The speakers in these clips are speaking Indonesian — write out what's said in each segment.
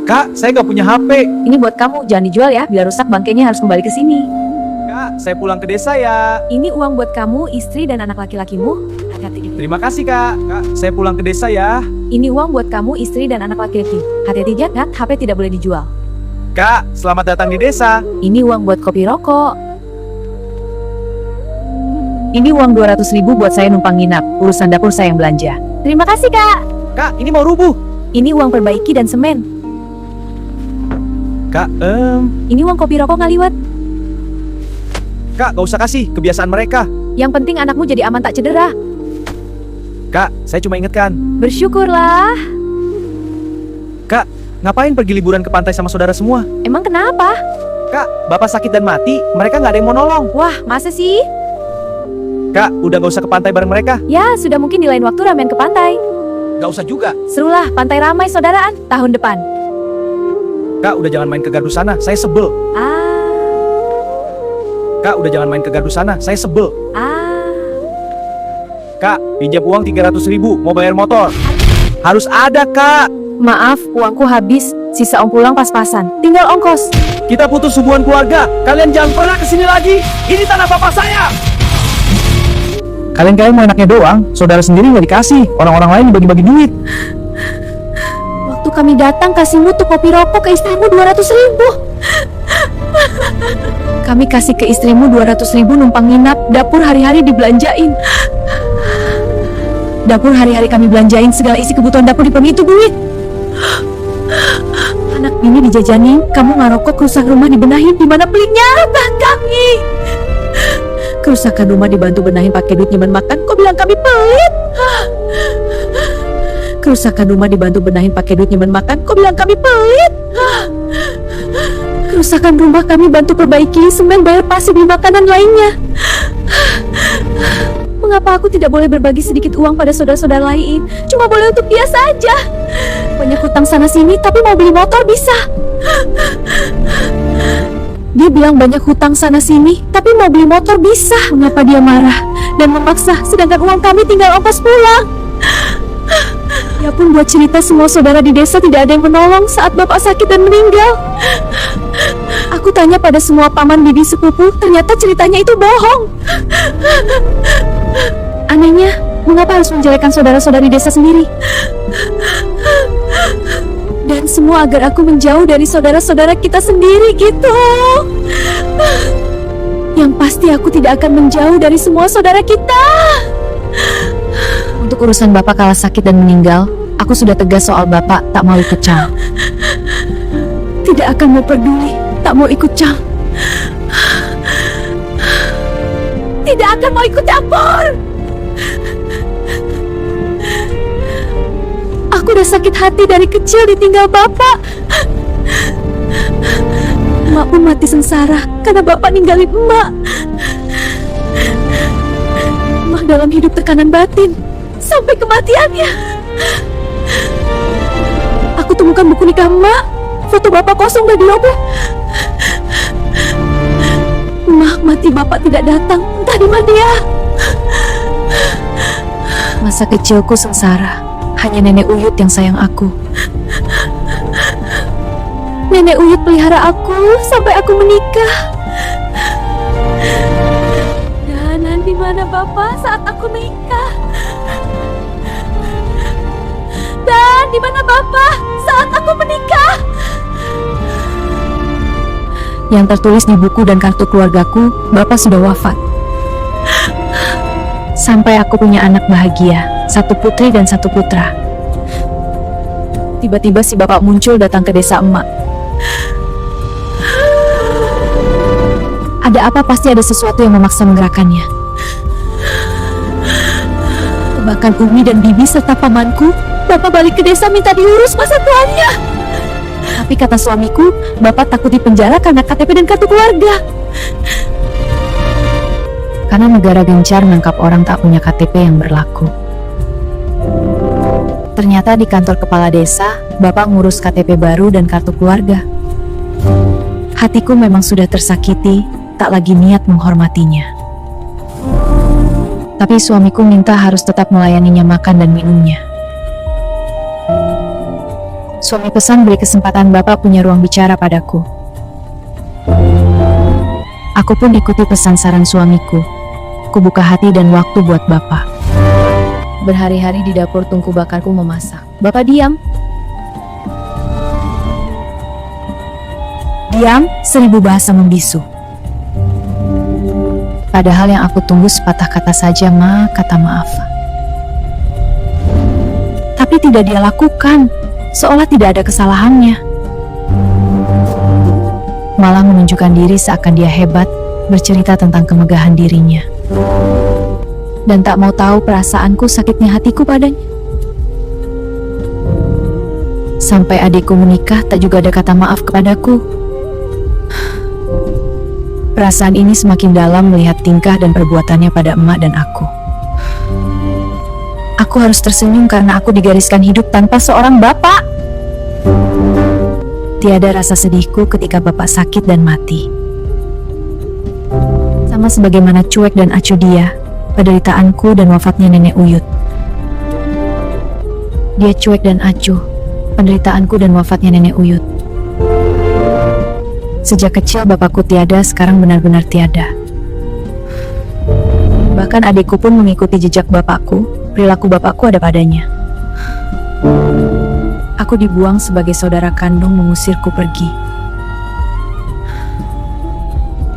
Kak, saya nggak punya HP. Ini buat kamu, jangan dijual ya. Bila rusak bangkainya harus kembali ke sini. Kak, saya pulang ke desa ya. Ini uang buat kamu, istri dan anak laki-lakimu. Hati-hati di. Terima kasih kak. Kak, saya pulang ke desa ya. Ini uang buat kamu, istri dan anak laki-laki. Hati-hati jagat, HP tidak boleh dijual. Kak, selamat datang di desa. Ini uang buat kopi rokok. Ini uang 200.000 buat saya numpang nginap. Urusan dapur saya yang belanja. Terima kasih kak. Kak, ini mau rubuh. Ini uang perbaiki dan semen. Kak, Ini uang kopi rokok ngaliwat. Kak, gak usah kasih. Kebiasaan mereka. Yang penting anakmu jadi aman tak cedera. Kak, saya cuma ingatkan. Bersyukurlah. Kak, ngapain pergi liburan ke pantai sama saudara semua? Emang kenapa? Kak, bapak sakit dan mati. Mereka nggak ada yang mau nolong. Wah, masa sih? Kak, udah gak usah ke pantai bareng mereka. Ya, sudah mungkin di lain waktu ramean ke pantai. Gak usah juga. Serulah, pantai ramai saudaraan tahun depan. Kak, udah jangan main ke gardu sana. Saya sebel. Kak, udah jangan main ke gardu sana. Saya sebel. Kak, pinjam uang 300.000. Mau bayar motor. Harus ada, Kak. Maaf, uangku habis. Sisa om pulang pas-pasan. Tinggal ongkos. Kita putus hubungan keluarga. Kalian jangan pernah kesini lagi. Ini tanah bapak saya. Kalian mau enaknya doang. Saudara sendiri nggak dikasih. Orang-orang lain dibagi-bagi duit. Waktu kami datang kasihmu tuh kopi rokok ke istrimu 200.000. Kami kasih ke istrimu 200.000 numpang nginap. Dapur hari-hari dibelanjain. Dapur hari-hari kami belanjain. Segala isi kebutuhan dapur dipenuhi itu duit. Anak ini dijajanin. Kamu ngarokok, kerusak rumah dibenahin. Dimana belinya? Bang kami. Kerusakan rumah dibantu benahin pakai duit nyaman makan. Kok bilang kami pelit? Kerusakan rumah dibantu benahin pakai duit nyaman makan. Kok bilang kami pelit? Kerusakan rumah kami bantu perbaiki, semen, bayar pasir, beli makanan lainnya. Mengapa aku tidak boleh berbagi sedikit uang pada saudara-saudara lain? Cuma boleh untuk dia saja. Banyak hutang sana sini, tapi mau beli motor bisa. Dia bilang banyak hutang sana sini, tapi mau beli motor bisa. Mengapa dia marah dan memaksa, sedangkan uang kami tinggal ongkos pulang? Ya pun buat cerita, semua saudara di desa tidak ada yang menolong saat bapak sakit dan meninggal. Aku tanya pada semua paman, bibi, sepupu, ternyata ceritanya itu bohong. Anehnya, mengapa harus menjelekkan saudara-saudari desa sendiri? Dan semua agar aku menjauh dari saudara-saudara kita sendiri gitu. Yang pasti aku tidak akan menjauh dari semua saudara kita. Untuk urusan bapak kalah sakit dan meninggal, aku sudah tegas soal bapak tak mau ikut cang. Tidak akan mau peduli, tak mau ikut cang. Tidak akan mau ikut campur. Aku udah sakit hati dari kecil ditinggal bapak. Emak pun mati sengsara karena bapak ninggalin emak. Emak dalam hidup tekanan batin sampai kematiannya. Aku temukan buku nikah emak. Foto bapak kosong dan dirobek. Emak mati, bapak tidak datang. Entah di mana dia. Masa kecilku sengsara. Hanya nenek Uyut yang sayang aku. Nenek Uyut pelihara aku sampai aku menikah. Dan di mana bapak saat aku menikah? Dan di mana bapak saat aku menikah? Yang tertulis di buku dan kartu keluargaku, bapak sudah wafat. Sampai aku punya anak bahagia, satu putri dan satu putra. Tiba-tiba si bapak muncul datang ke desa emak. Ada apa? Pasti ada sesuatu yang memaksa menggerakkannya. Bahkan Umi dan Bibi serta pamanku, bapak balik ke desa minta diurus masa tuanya. Tapi kata suamiku, bapak takut dipenjara karena KTP dan kartu keluarga. Karena negara gencar menangkap orang tak punya KTP yang berlaku. Ternyata di kantor kepala desa, bapak ngurus KTP baru dan kartu keluarga. Hatiku memang sudah tersakiti, tak lagi niat menghormatinya. Tapi suamiku minta harus tetap melayaninya makan dan minumnya. Suami pesan beri kesempatan Bapak punya ruang bicara padaku. Aku pun ikuti pesan saran suamiku. Kubuka hati dan waktu buat Bapak. Berhari-hari di dapur tungku bakarku memasak. Bapak diam. Diam, 1000 bahasa membisu. Padahal yang aku tunggu sepatah kata saja, Ma, kata maaf. Tapi tidak dia lakukan, seolah tidak ada kesalahannya. Malah menunjukkan diri seakan dia hebat, bercerita tentang kemegahan dirinya. Dan tak mau tahu perasaanku, sakitnya hatiku padanya. Sampai adikku menikah, tak juga ada kata maaf kepadaku. Perasaan ini semakin dalam melihat tingkah dan perbuatannya pada emak dan aku. Aku harus tersenyum karena aku digariskan hidup tanpa seorang bapak. Tiada rasa sedihku ketika bapak sakit dan mati. Sama sebagaimana cuek dan acuh dia, penderitaanku dan wafatnya nenek Uyut. Dia cuek dan acuh, penderitaanku dan wafatnya nenek Uyut. Sejak kecil bapakku tiada, sekarang benar-benar tiada. Bahkan adikku pun mengikuti jejak bapakku, perilaku bapakku ada padanya. Aku dibuang sebagai saudara kandung mengusirku pergi.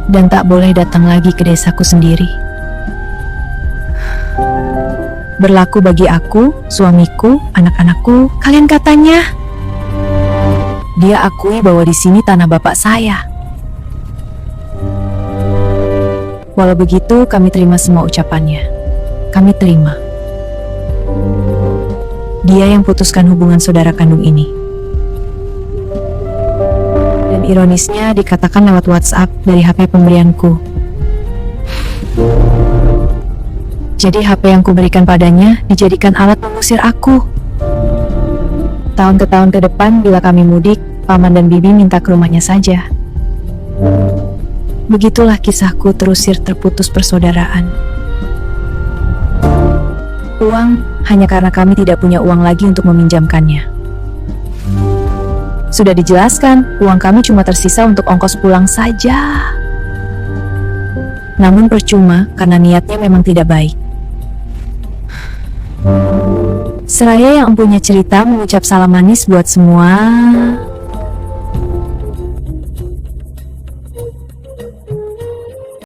Dan tak boleh datang lagi ke desaku sendiri. Berlaku bagi aku, suamiku, anak-anakku, kalian katanya. Dia akui bahwa di sini tanah bapak saya. Walau begitu, kami terima semua ucapannya. Kami terima. Dia yang putuskan hubungan saudara kandung ini. Dan ironisnya dikatakan lewat WhatsApp dari HP pemberianku. Jadi HP yang kuberikan padanya dijadikan alat mengusir aku. Tahun ke tahun ke depan, bila kami mudik, Paman dan Bibi minta ke rumahnya saja. Begitulah kisahku terusir terputus persaudaraan. Uang hanya karena kami tidak punya uang lagi untuk meminjamkannya. Sudah dijelaskan, uang kami cuma tersisa untuk ongkos pulang saja. Namun percuma karena niatnya memang tidak baik. Seraya yang empunya cerita mengucap salam manis buat semua.